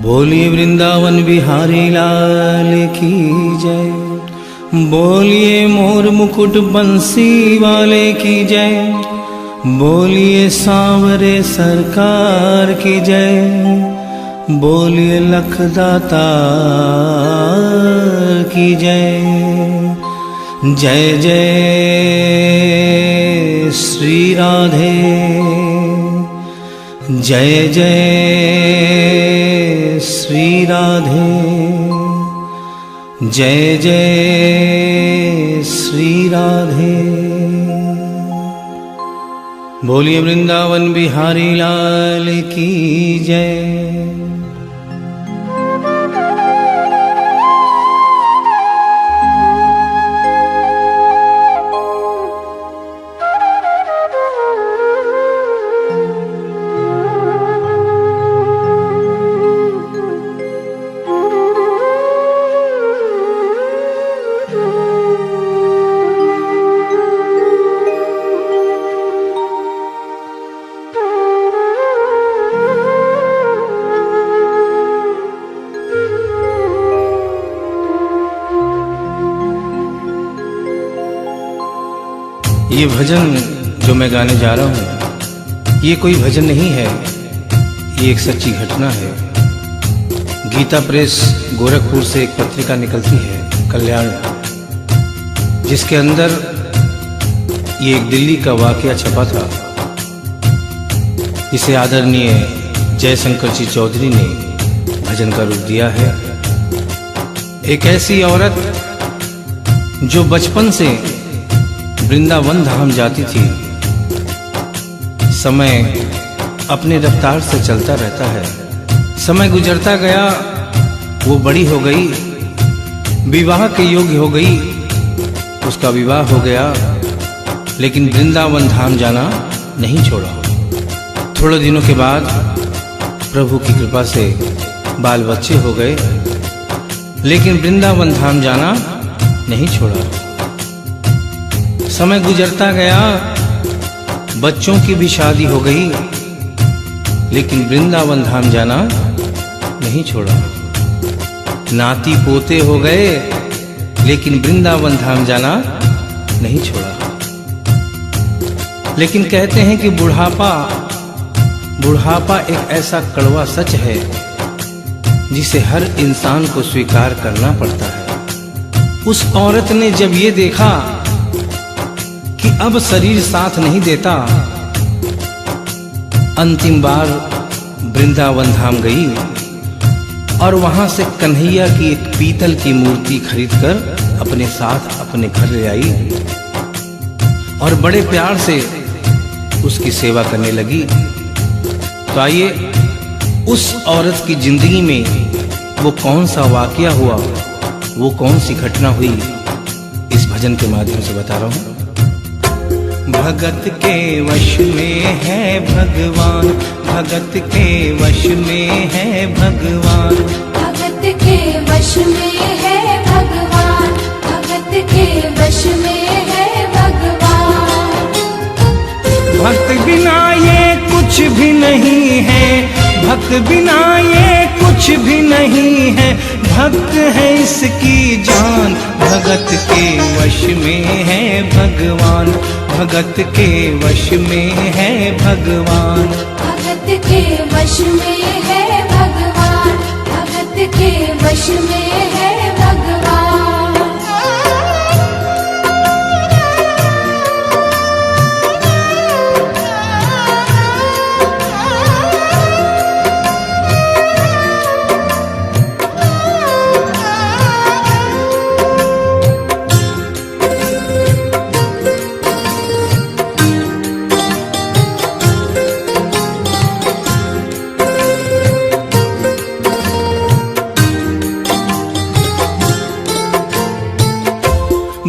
बोलिए वृंदावन बिहारी लाल की जय। बोलिए मोर मुकुट बंसी वाले की जय। बोलिए सांवरे सरकार की जय। बोलिए लखदाता की जय। जय जय श्री राधे, जय जय श्री राधे, जय जय श्री राधे। बोलिए वृंदावन बिहारी लाल की जय। ये भजन जो मैं गाने जा रहा हूँ, ये कोई भजन नहीं है, ये एक सच्ची घटना है। गीता प्रेस गोरखपुर से एक पत्रिका निकलती है कल्याण, जिसके अंदर ये एक दिल्ली का वाकया छपा था। इसे आदरणीय जयशंकर जी चौधरी ने भजन का रूप दिया है। एक ऐसी औरत जो बचपन से वृंदावन धाम जाती थी, समय अपने रफ्तार से चलता रहता है। समय गुजरता गया, वो बड़ी हो गई, विवाह के योग्य हो गई, उसका विवाह हो गया, लेकिन वृंदावन धाम जाना नहीं छोड़ा। थोड़े दिनों के बाद प्रभु की कृपा से बाल बच्चे हो गए, लेकिन वृंदावन धाम जाना नहीं छोड़ा। समय गुजरता गया, बच्चों की भी शादी हो गई, लेकिन वृंदावन धाम जाना नहीं छोड़ा। नाती पोते हो गए, लेकिन वृंदावन धाम जाना नहीं छोड़ा। लेकिन कहते हैं कि बुढ़ापा एक ऐसा कड़वा सच है जिसे हर इंसान को स्वीकार करना पड़ता है। उस औरत ने जब ये देखा कि अब शरीर साथ नहीं देता, अंतिम बार वृंदावन धाम गई और वहां से कन्हैया की एक पीतल की मूर्ति खरीदकर अपने साथ अपने घर ले आई और बड़े प्यार से उसकी सेवा करने लगी। तो आइए उस औरत की जिंदगी में वो कौन सा वाकया हुआ, वो कौन सी घटना हुई, इस भजन के माध्यम से बता रहा हूं। भगत के वश में है भगवान, भगत के वश में है भगवान, भगत के वश में है भगवान, भगत के वश में है भगवान। भक्त बिना ये कुछ भी नहीं है, भक्त बिना ये कुछ भी नहीं है, भक्त है इसकी जान। भगत के वश में है भगवान, भगत के वश में है भगवान, भगत के वश में है भगवान, भगत के वश में है भगवान।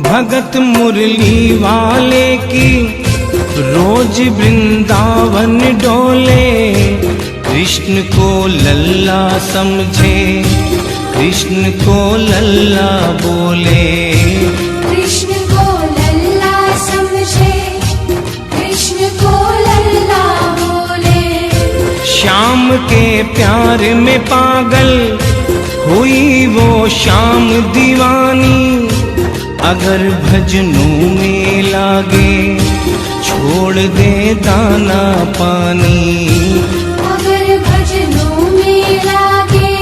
भगत मुरली वाले की रोज वृंदावन डोले, कृष्ण को लल्ला समझे, कृष्ण को लल्ला बोले, कृष्ण को लल्ला समझे, कृष्ण को लल्ला बोले। श्याम के प्यार में पागल हुई वो शाम दीवानी। अगर भजनों में लागे छोड़ दे दाना पानी। अगर भजनों में लागे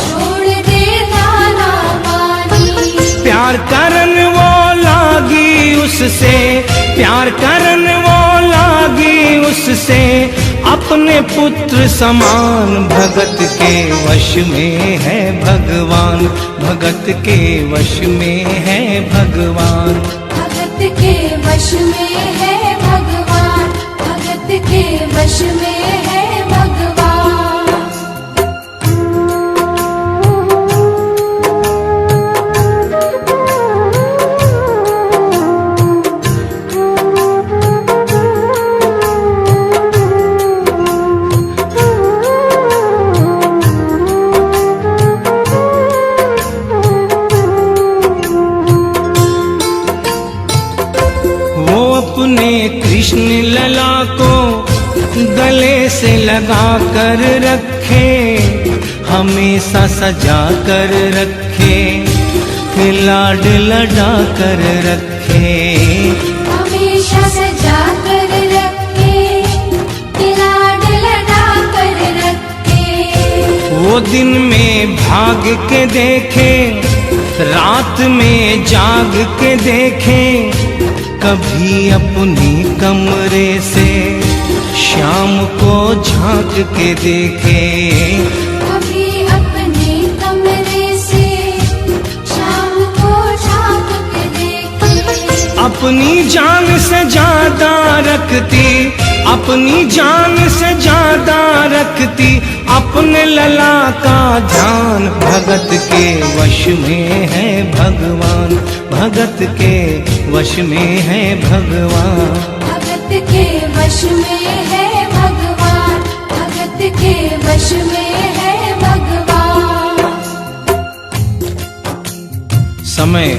छोड़ दे दाना पानी। प्यार करन वो लागी उससे, प्यार करन वो लागी उससे, अपने पुत्र समान। भगत के वश में है भगवान, भगत के वश में है भगवान। भगत के वश में है भगवान, भगत के वश में है भगवान। अपने कृष्ण लला को गले से लगा कर रखे, हमेशा सजा कर रखे, लाड लड़ा कर रखे। हमेशा सजा कर रखे, लाड लड़ा कर रखे। वो दिन में भाग के देखे, रात में जाग के देखे, कभी अपनी कमरे से शाम को झांक के देखे। कभी अपने कमरे से शाम को झांक के देखे। अपनी जान से ज्यादा रखती, अपनी जान से ज्यादा रखती, अपने लला का ध्यान। भगत के वश में है भगवान, भगत के वश में है भगवान। भगत के वश में है भगवान, भगत के वश में है भगवान। समय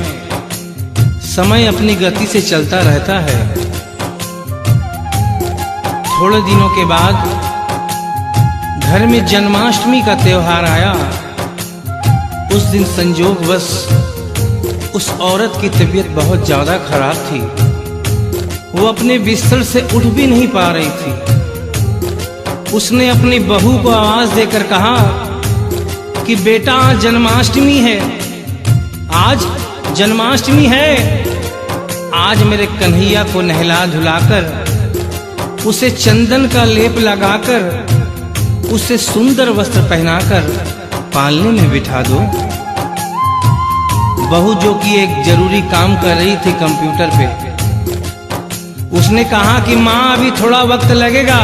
समय अपनी गति से चलता रहता है। थोड़े दिनों के बाद घर में जन्माष्टमी का त्योहार आया। उस दिन संयोगवश उस औरत की तबीयत बहुत ज्यादा खराब थी। वो अपने बिस्तर से उठ भी नहीं पा रही थी। उसने अपनी बहू को आवाज देकर कहा कि बेटा आज जन्माष्टमी है, आज जन्माष्टमी है। आज मेरे कन्हैया को नहला धुलाकर, उसे चंदन का लेप लगाकर, उसे सुंदर वस्त्र पहनाकर पालने में बिठा दो। बहू जो कि एक जरूरी काम कर रही थी कंप्यूटर पे, उसने कहा कि माँ अभी थोड़ा वक्त लगेगा,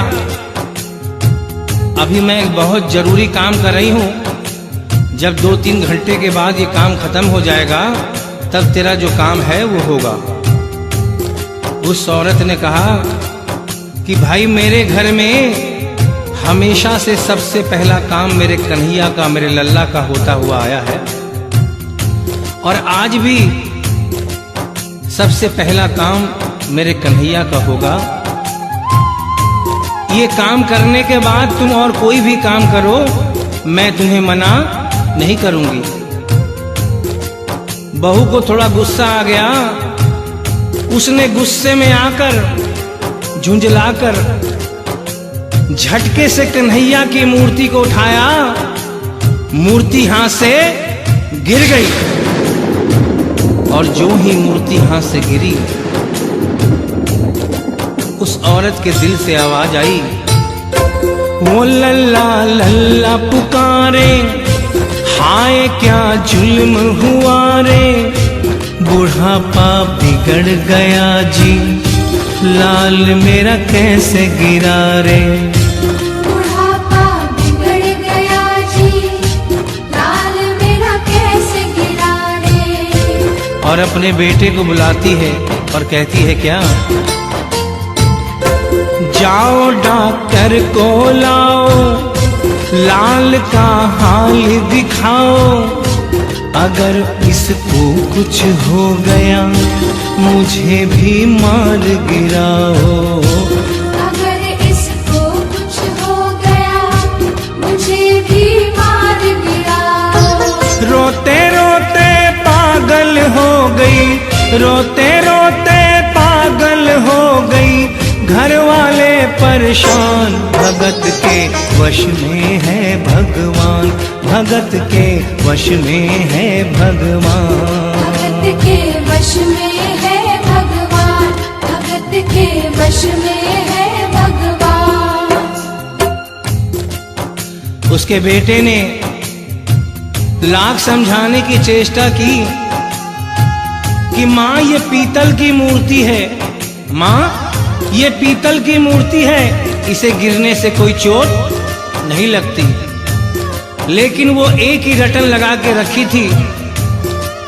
अभी मैं एक बहुत जरूरी काम कर रही हूँ। जब 2-3 घंटे के बाद ये काम खत्म हो जाएगा तब तेरा जो काम है वो होगा। उस औरत ने कहा कि भाई मेरे घर में हमेशा से सबसे पहला काम मेरे कन्हैया का, मेरे लल्ला का होता हुआ आया है, और आज भी सबसे पहला काम मेरे कन्हैया का होगा। ये काम करने के बाद तुम और कोई भी काम करो, मैं तुम्हें मना नहीं करूंगी। बहू को थोड़ा गुस्सा आ गया। उसने गुस्से में आकर, झुंझलाकर झटके से कन्हैया की मूर्ति को उठाया। मूर्ति हाथ से गिर गई, और जो ही मूर्ति हाथ से गिरी, उस औरत के दिल से आवाज आई, वो लल्ला लल्ला पुकारे, हाय क्या जुल्म हुआ रे, बुढ़ापा बिगड़ गया जी, लाल मेरा कैसे गिरा रे। बुढ़ापा बिगड़ गया जी, लाल मेरा कैसे गिरा रे। और अपने बेटे को बुलाती है और कहती है क्या, जाओ डॉक्टर को लाओ, लाल का हाल दिखाओ, अगर इसको कुछ हो गया मुझे भी मार गिराओ। अगर इसको कुछ हो गया रोते रोते पागल हो गई, घर वाले परेशान। भगत के वश में है भगवान, भगत के वश में है भगवान। भगत के वश में है भगवान, भगत के वश में है भगवान। उसके बेटे ने लाख समझाने की चेष्टा की कि माँ ये पीतल की मूर्ति है, माँ ये पीतल की मूर्ति है, इसे गिरने से कोई चोट नहीं लगती। लेकिन वो एक ही रटन लगा के रखी थी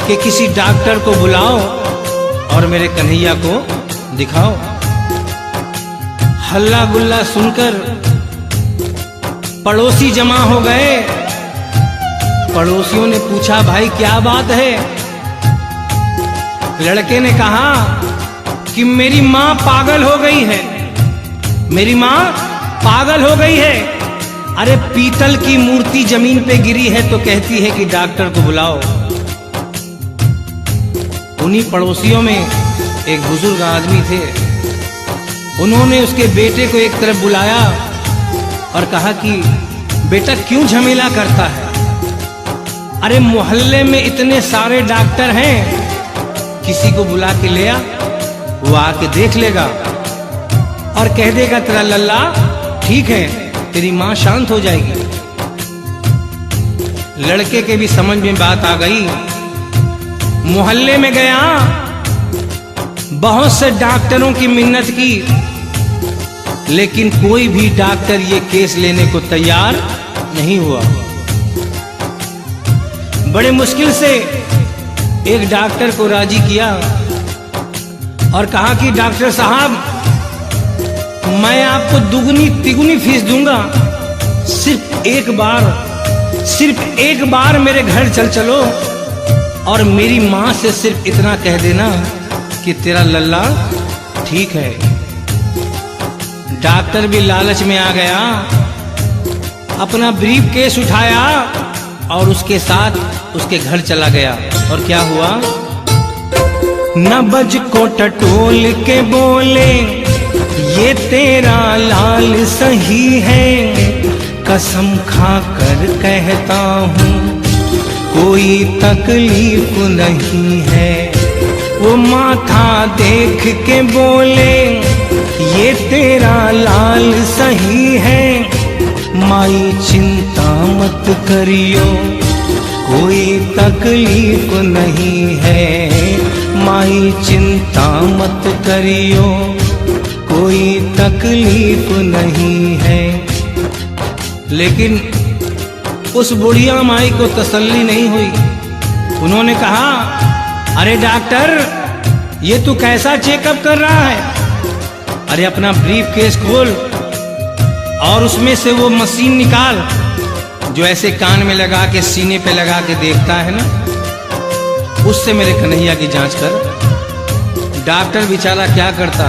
कि किसी डॉक्टर को बुलाओ और मेरे कन्हैया को दिखाओ। हल्ला गुल्ला सुनकर पड़ोसी जमा हो गए। पड़ोसियों ने पूछा, भाई क्या बात है? लड़के ने कहा कि मेरी माँ पागल हो गई है, मेरी माँ पागल हो गई है। अरे पीतल की मूर्ति जमीन पे गिरी है तो कहती है कि डॉक्टर को बुलाओ। उन्हीं पड़ोसियों में एक बुजुर्ग आदमी थे। उन्होंने उसके बेटे को एक तरफ बुलाया और कहा कि बेटा क्यों झमेला करता है? अरे मोहल्ले में इतने सारे डॉक्टर हैं, किसी को बुला के ले आ, वो आके देख लेगा और कह देगा तेरा लल्ला ठीक है, तेरी माँ शांत हो जाएगी। लड़के के भी समझ में बात आ गई। मोहल्ले में गया, बहुत से डॉक्टरों की मिन्नत की, लेकिन कोई भी डॉक्टर ये केस लेने को तैयार नहीं हुआ। बड़े मुश्किल से एक डॉक्टर को राजी किया और कहा कि डॉक्टर साहब मैं आपको दुगनी तिगुनी फीस दूंगा, सिर्फ एक बार मेरे घर चलो और मेरी माँ से सिर्फ इतना कह देना कि तेरा लल्ला ठीक है। डॉक्टर भी लालच में आ गया, अपना ब्रीफ केस उठाया और उसके साथ उसके घर चला गया। और क्या हुआ? नबज को टटोल के बोले ये तेरा लाल सही है, कसम खा कर कहता हूँ कोई तकलीफ नहीं है। वो माथा देख के बोले ये तेरा लाल सही है, माई चिंता मत करियो कोई तकलीफ नहीं है, माई चिंता मत करियो कोई तकलीफ नहीं है। लेकिन उस बुढ़िया माई को तसल्ली नहीं हुई। उन्होंने कहा अरे डॉक्टर ये तू कैसा चेकअप कर रहा है? अरे अपना ब्रीफ केस खोल और उसमें से वो मशीन निकाल जो ऐसे कान में लगा के सीने पे लगा के देखता है ना, उससे मेरे कन्हैया की जांच कर। डॉक्टर बेचारा क्या करता,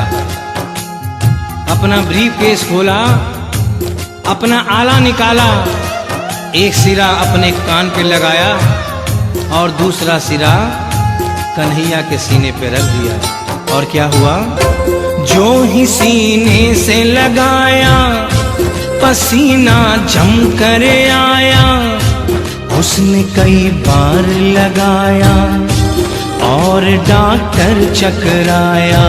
अपना ब्रीफ केस खोला, अपना आला निकाला, एक सिरा अपने कान पे लगाया और दूसरा सिरा कन्हैया के सीने पे रख दिया। और क्या हुआ? जो ही सीने से लगाया पसीना जम कर आया, उसने कई बार लगाया और डॉक्टर चकराया,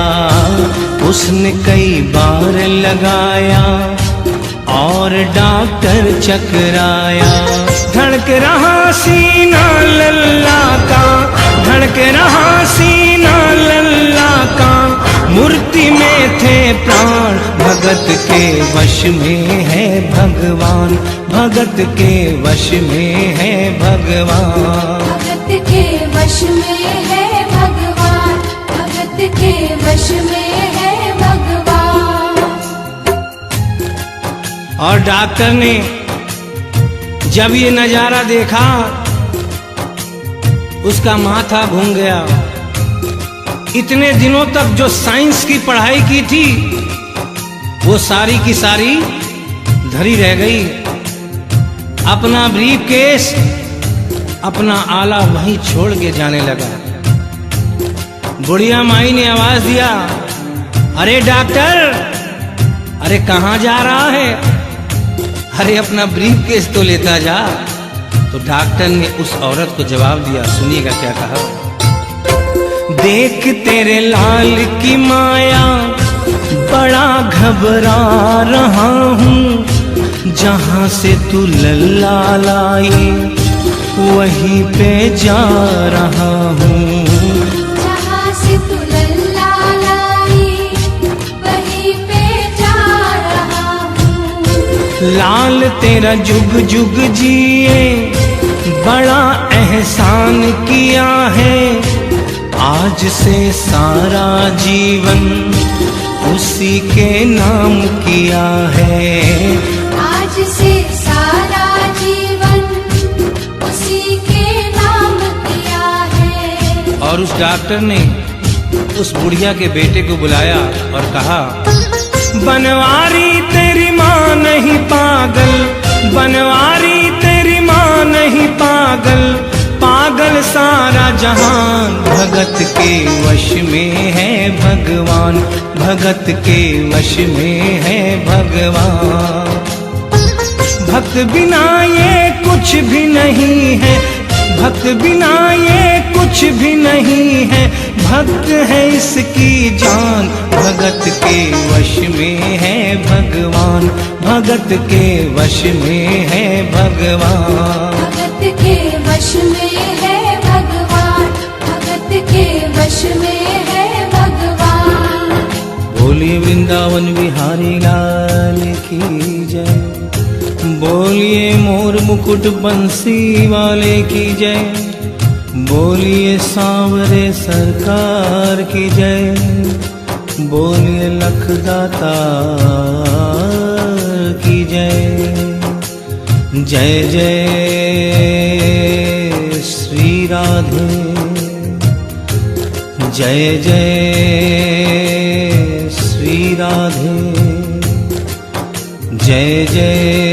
उसने कई बार लगाया और डॉक्टर चकराया। धड़क रहा सीना लल्ला का, धड़क रहा सीना लल्ला का, मूर्ति में थे प्राण, भगत के वश में है भगवान, भगत के वश में है भगवान। भगत के वश में है भगवान, भगत के वश में है भगवान। और डॉक्टर ने जब ये नजारा देखा उसका माथा घूम गया। इतने दिनों तक जो साइंस की पढ़ाई की थी वो सारी की सारी धरी रह गई। अपना ब्रीफ केस, अपना आला वहीं छोड़ के जाने लगा। बुढ़िया माई ने आवाज दिया, अरे डॉक्टर, अरे कहाँ जा रहा है? अरे अपना ब्रीफ केस तो लेता जा। तो डॉक्टर ने उस औरत को जवाब दिया, सुनिएगा क्या कहा। देख तेरे लाल की माया बड़ा घबरा रहा हूँ, जहाँ से तू लल्ला लाई वहीं पे जा रहा हूँ। जहाँ से तू लल्ला लाई वहीं पे जा रहा हूँ। लाल तेरा जुग जुग जिए बड़ा एहसान किया है, आज से सारा जीवन उसी के नाम किया है। आज से सारा जीवन उसी के नाम किया है। और उस डॉक्टर ने उस बुढ़िया के बेटे को बुलाया और कहा, बनवारी तेरी माँ नहीं पागल, बनवारी तेरी माँ नहीं पागल, पागल सारा जहान, भगत के वश में है भगवान, भगत के वश में है भगवान। भक्त बिना ये कुछ भी नहीं है, भक्त बिना ये कुछ भी नहीं है, भक्त है इसकी जान, भगत के वश में है भगवान, भगत के वश में है भगवान। भगत के वश में है भगवान, भगत के वश में है भगवान। बोलिए वृंदावन बिहारी लाल की जय, बोलिए मोर मुकुट बंसी वाले की जय, बोलिए सांवरे सरकार की जय, बोलिए लखदाता की जय। जय जय श्री राधे, जय जय श्री राधे, जय जय